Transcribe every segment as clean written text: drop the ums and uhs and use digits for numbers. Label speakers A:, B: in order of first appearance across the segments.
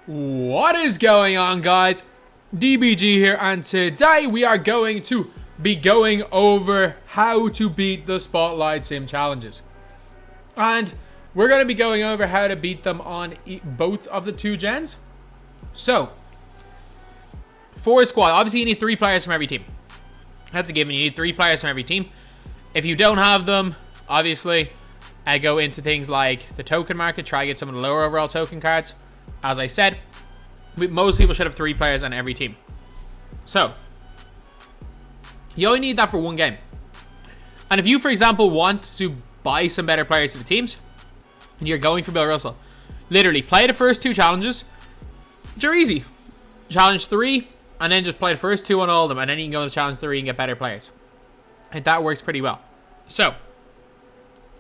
A: What is going on, guys? DBG here, and today we are going to be going over how to beat the Spotlight Sim challenges. And we're going to be going over how to beat them on both of the two gens. So, for a squad, obviously you need 3 players from every team. That's a given. You need 3 players from every team. If you don't have them, obviously, I go into things like the token market, try to get some of the lower overall token cards. As I said, most people should have 3 players on every team. So, you only need that for 1 game. And if you, for example, want to buy some better players for the teams, and you're going for Bill Russell, literally play the first 2 challenges. They're easy. Challenge 3, and then just play the first 2 on all of them, and then you can go to challenge 3 and get better players. And that works pretty well. So,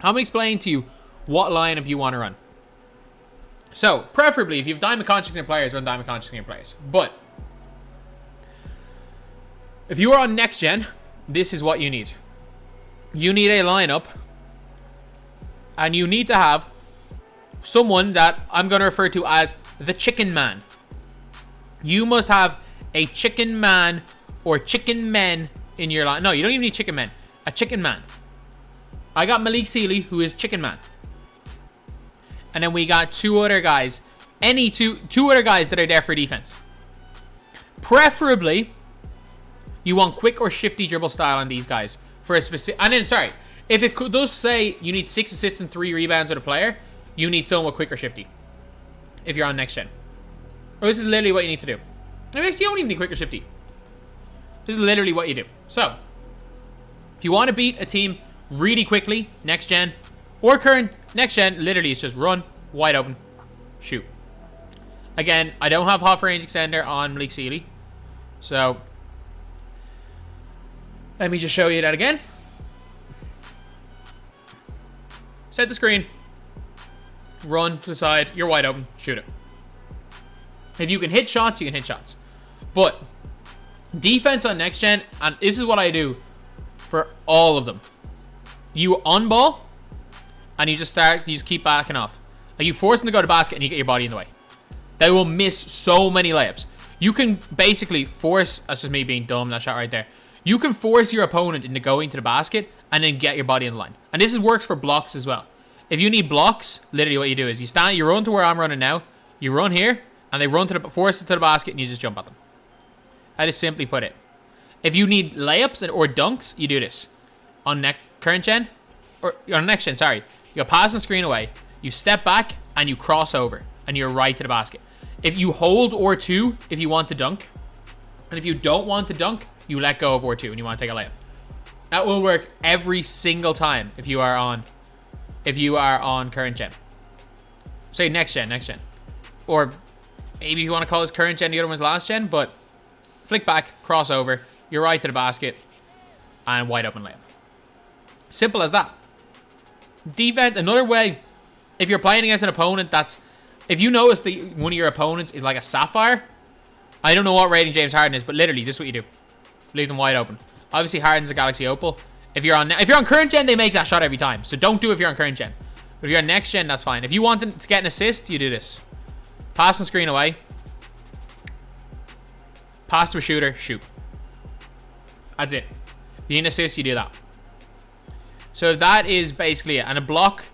A: I'm going to explain to you what lineup you want to run. So, preferably, if you have Diamond Contracts in players, run Diamond Contracts in players. But, if you are on next gen, this is what you need. You need a lineup, and you need to have someone that I'm going to refer to as the Chicken Man. You must have a Chicken Man or Chicken Men in your line. No, you don't even need Chicken Men. A Chicken Man. I got Malik Sealy, who is Chicken Man. And then we got 2 other guys. Two other guys that are there for defense. Preferably, you want quick or shifty dribble style on these guys. For a specific... And then, sorry. If it does say you need 6 assists and 3 rebounds with a player, you need someone with quick or shifty. If you're on next gen. Or this is literally what you need to do. Actually, you don't even need quick or shifty. This is literally what you do. So, if you want to beat a team really quickly, next gen, or current next gen, literally it's just run, wide open, shoot. Again, I don't have half range extender on Malik Sealy. So, let me just show you that again. Set the screen. Run to the side. You're wide open. Shoot it. If you can hit shots, you can hit shots. But, defense on next gen, and this is what I do for all of them. You on ball, and you just keep backing off. Like, you force them to go to basket, and you get your body in the way. They will miss so many layups. You can basically force, that's just me being dumb, that shot right there. You can force your opponent into going to the basket, and then get your body in the line. And this works for blocks as well. If you need blocks, literally what you do is you run to where I'm running now, you run here, and they force it to the basket, and you just jump at them. That is simply put it. If you need layups or dunks, you do this. On current gen, or on next gen, sorry. You pass the screen away, you step back, and you cross over, and you're right to the basket. If you hold or2, if you want to dunk, and if you don't want to dunk, you let go of or2, and you want to take a layup. That will work every single time if you are on current gen. Say next gen. Or maybe if you want to call this current gen, the other one's last gen, but flick back, cross over, you're right to the basket, and wide open layup. Simple as that. Defense, another way, if you're playing against an opponent if you notice that one of your opponents is like a sapphire, I don't know what rating James Harden is, but literally, this is what you do. Leave them wide open. Obviously, Harden's a Galaxy Opal. If you're on current gen, they make that shot every time, so don't do it if you're on current gen. But if you're on next gen, that's fine. If you want them to get an assist, you do this. Pass the screen away. Pass to a shooter, shoot. That's it. If you need an assist, you do that. So that is basically it. And a block,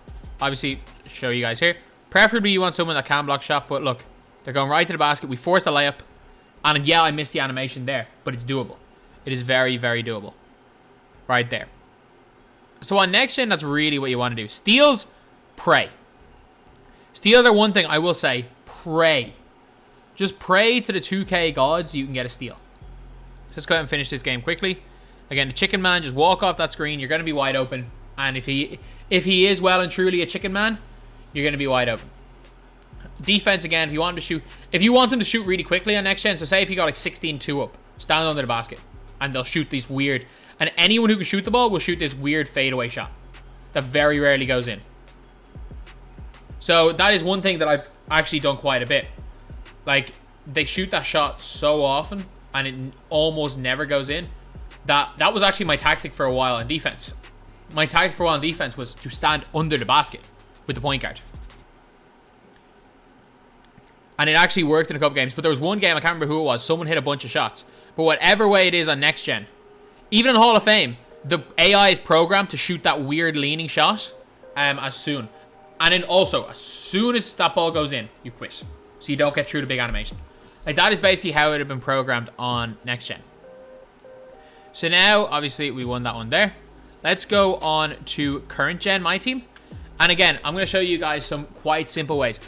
A: obviously, show you guys here. Preferably you want someone that can block shot, but look, they're going right to the basket. We forced a layup. And yeah, I missed the animation there, but it's doable. It is very, very doable. Right there. So on next gen, that's really what you want to do. Steals, pray. Steals are one thing I will say, pray. Just pray to the 2K gods so you can get a steal. Let's go ahead and finish this game quickly. Again, the Chicken Man, just walk off that screen. You're going to be wide open. And if he is well and truly a Chicken Man, you're going to be wide open. Defense, again, if you want them to shoot really quickly on next gen, so say if you got like 16-2 up, stand under the basket, and they'll shoot these weird, and anyone who can shoot the ball will shoot this weird fadeaway shot that very rarely goes in. So that is one thing that I've actually done quite a bit. Like, they shoot that shot so often, and it almost never goes in. That was actually my tactic for a while on defense. My tactic for a while on defense was to stand under the basket with the point guard. And it actually worked in a couple games. But there was one game, I can't remember who it was. Someone hit a bunch of shots. But whatever way it is on next gen, even in Hall of Fame, the AI is programmed to shoot that weird leaning shot as soon. And then also, as soon as that ball goes in, you quit. So you don't get through the big animation. Like, that is basically how it had been programmed on next gen. So now, obviously, we won that one there. Let's go on to current gen, my team. And again, I'm going to show you guys some quite simple ways.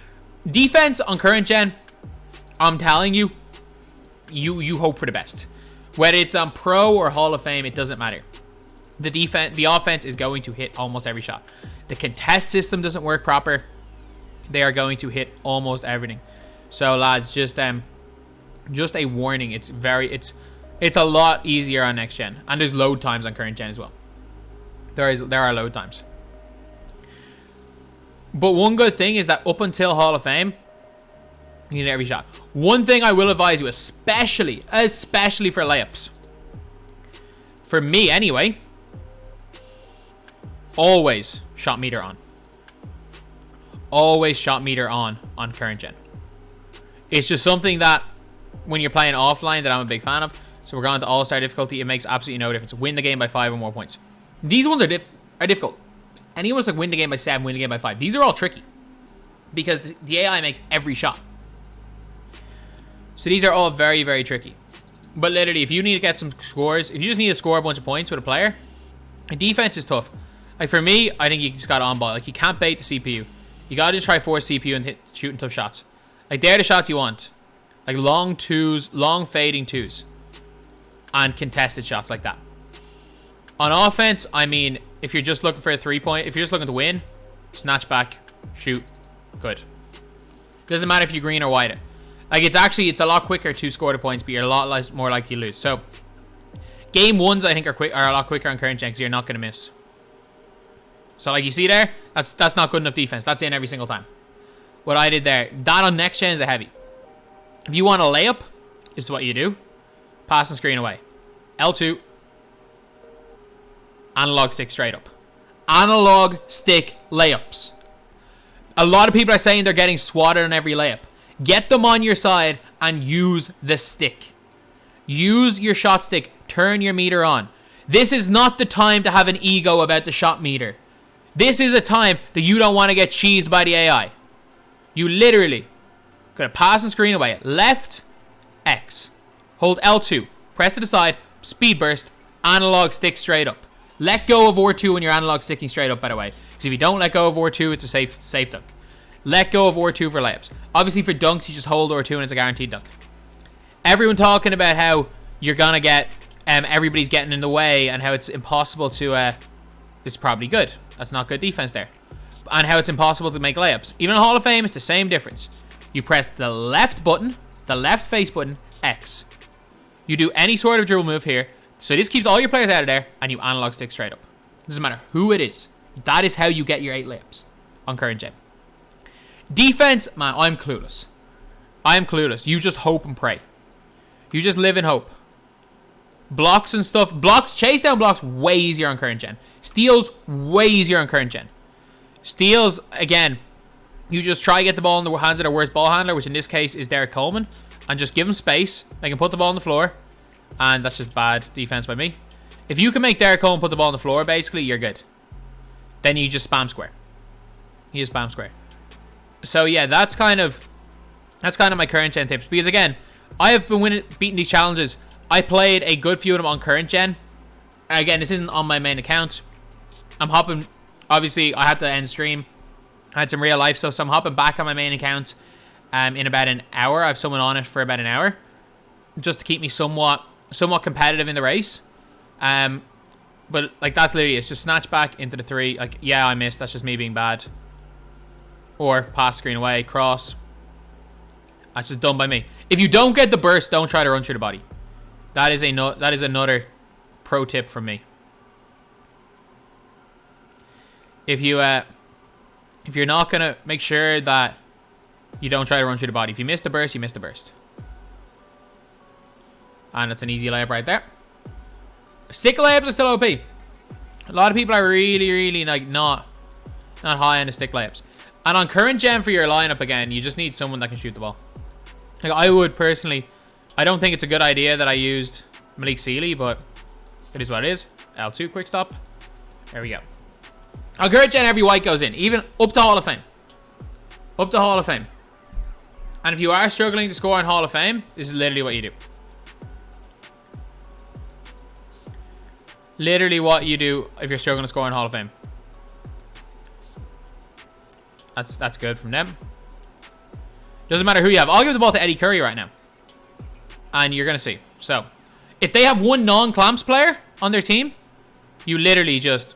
A: Defense on current gen, I'm telling you, you hope for the best. Whether it's on Pro or Hall of Fame, it doesn't matter. The offense is going to hit almost every shot. The contest system doesn't work proper. They are going to hit almost everything. So lads, just a warning. It's a lot easier on next gen, and there's load times on current gen as well. There are load times. But one good thing is that up until Hall of Fame, you need every shot. One thing I will advise you, especially for layups, for me anyway, always shot meter on. Always shot meter on current gen. It's just something that when you're playing offline that I'm a big fan of. So we're going to all-star difficulty. It makes absolutely no difference. Win the game by 5 or more points. These ones are difficult. Anyone's like win the game by 7, win the game by 5. These are all tricky because the AI makes every shot. So these are all very, very tricky. But literally, if you need to get some scores, if you just need to score a bunch of points with a player, defense is tough. Like for me, I think you just got on ball. Like you can't bait the CPU. You gotta just try force CPU and shooting tough shots. Like they're the shots you want. Like long twos, long fading twos, and contested shots like that. On offense, I mean, if you're just looking for a 3-point, if you're just looking to win, snatch back, shoot, good. Doesn't matter if you're green or white. Like it's a lot quicker to score the points, but you're a lot more likely to lose. So game ones, I think, are a lot quicker on current gen because you're not going to miss. So like you see there, that's not good enough defense. That's in every single time. What I did there, that on next gen is a heavy. If you want a layup, this is what you do. Pass and screen away. L2. Analog stick straight up. Analog stick layups. A lot of people are saying they're getting swatted on every layup. Get them on your side and use the stick. Use your shot stick. Turn your meter on. This is not the time to have an ego about the shot meter. This is a time that you don't want to get cheesed by the AI. You literally gotta pass and screen away. Left, X. Hold L2. Press to the side. Speed burst. Analog stick straight up. Let go of R2 when you're analog sticking straight up, by the way. Because if you don't let go of R2, it's a safe dunk. Let go of R2 for layups. Obviously for dunks, you just hold R2 and it's a guaranteed dunk. Everyone talking about how you're gonna get everybody's getting in the way and how it's impossible to it's probably good. That's not good defense there. And how it's impossible to make layups. Even in Hall of Fame, it's the same difference. You press the left button, the left face button, X. You do any sort of dribble move here. So this keeps all your players out of there, and you analog stick straight up. Doesn't matter who it is. That is how you get your 8 layups on current gen. Defense, man, I'm clueless. I am clueless. You just hope and pray. You just live in hope. Blocks and stuff. Blocks, chase down blocks, way easier on current gen. Steals, way easier on current gen. Steals, again, you just try to get the ball in the hands of the worst ball handler, which in this case is Derek Coleman, and just give him space. They can put the ball on the floor, and that's just bad defense by me. If you can make Derek Coleman put the ball on the floor, basically, you're good. Then you just spam square. You just spam square. So yeah, that's kind of my current gen tips. Because again, I have been beating these challenges. I played a good few of them on current gen. And again, this isn't on my main account. I'm hopping. Obviously, I had to end stream. I had some real life stuff, so I'm hopping back on my main account in about an hour. I have someone on it for about an hour, just to keep me somewhat competitive in the race. But like that's literally it's just snatch back into the 3. Like yeah, I missed. That's just me being bad. Or pass screen away, cross. That's just done by me. If you don't get the burst, don't try to run through the body. That is another pro tip from me. If you're not gonna make sure that you don't try to run through the body. If you miss the burst, you miss the burst. And it's an easy layup right there. Stick layups are still OP. A lot of people are really like not high on the stick layups. And on current gen for your lineup again, you just need someone that can shoot the ball. Like, I would personally, I don't think it's a good idea that I used Malik Sealy, but it is what it is. L2 quick stop. There we go. I'll encourage and every white goes in, even up to Hall of Fame. Up to Hall of Fame. And if you are struggling to score in Hall of Fame, this is literally what you do. Literally what you do if you're struggling to score in Hall of Fame. That's good from them. Doesn't matter who you have. I'll give the ball to Eddie Curry right now. And you're going to see. So, if they have one non-clamps player on their team, you literally just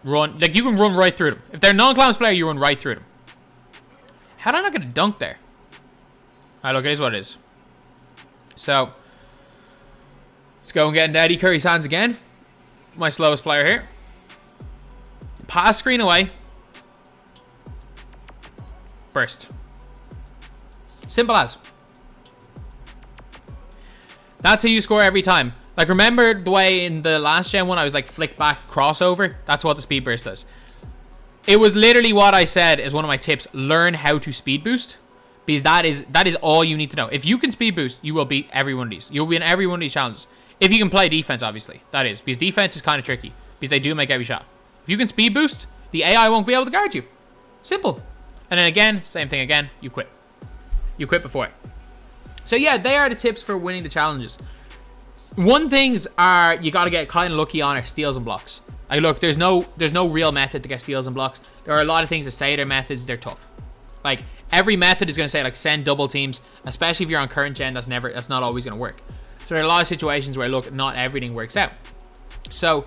A: run. Like, you can run right through them. If they're a non-clamps player, you run right through them. How did I not get a dunk there? Alright, look, it is what it is. So, let's go and get into Eddie Curry's hands again. My slowest player here. Pass screen away. Burst. Simple as. That's how you score every time. Like, remember the way in the last gen one I was like flick back crossover? That's what the speed burst does. It was literally what I said as one of my tips. Learn how to speed boost. Because that is all you need to know. If you can speed boost, you will beat every one of these. You'll win every one of these challenges. If you can play defense, obviously. That is. Because defense is kind of tricky. Because they do make every shot. If you can speed boost, the AI won't be able to guard you. Simple. And then again, same thing again. You quit. You quit before it. So yeah, they are the tips for winning the challenges. One things are you got to get kind of lucky on are steals and blocks. Like, look, there's no real method to get steals and blocks. There are a lot of things that say they're methods. They're tough. Like, every method is going to say, like, send double teams. Especially if you're on current gen, that's not always going to work. So there are a lot of situations where, look, not everything works out. So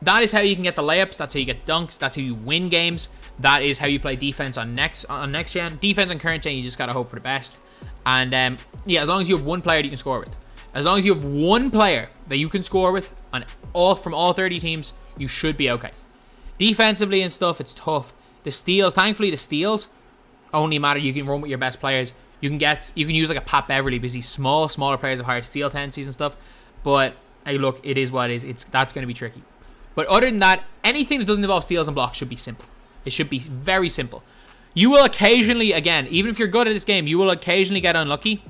A: that is how you can get the layups. That's how you get dunks. That's how you win games. That is how you play defense on next gen. Defense on current gen, you just got to hope for the best. And yeah, as long as you have one player that you can score with. As long as you have one player that you can score with from all 30 teams, you should be okay. Defensively and stuff, it's tough. The steals, thankfully the steals only matter. You can run with your best players. You can use like a Pat Beverly because he's smaller players have higher steal tendencies and stuff. But hey, look, it is what it is. That's going to be tricky. But other than that, anything that doesn't involve steals and blocks should be simple. It should be very simple. You will occasionally, again, even if you're good at this game, you will occasionally get unlucky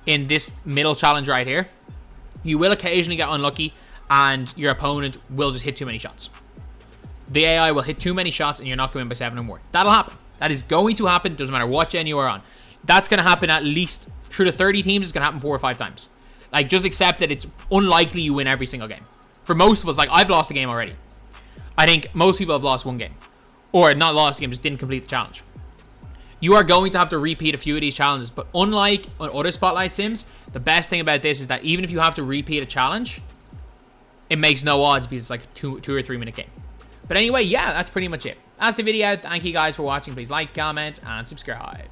A: in this middle challenge right here. You will occasionally get unlucky and your opponent will just hit too many shots. The AI will hit too many shots and you're not going to win by 7 or more. That'll happen. That is going to happen. Doesn't matter what gen you are on. That's going to happen at least through the 30 teams. It's going to happen 4 or 5 times. Like, just accept that it's unlikely you win every single game. For most of us, like, I've lost a game already. I think most people have lost one game. Or not lost a game, just didn't complete the challenge. You are going to have to repeat a few of these challenges. But unlike on other Spotlight Sims, the best thing about this is that even if you have to repeat a challenge, it makes no odds because it's like a 2 or 3 minute game. But anyway, yeah, that's pretty much it. That's the video. Thank you guys for watching. Please like, comment, and subscribe.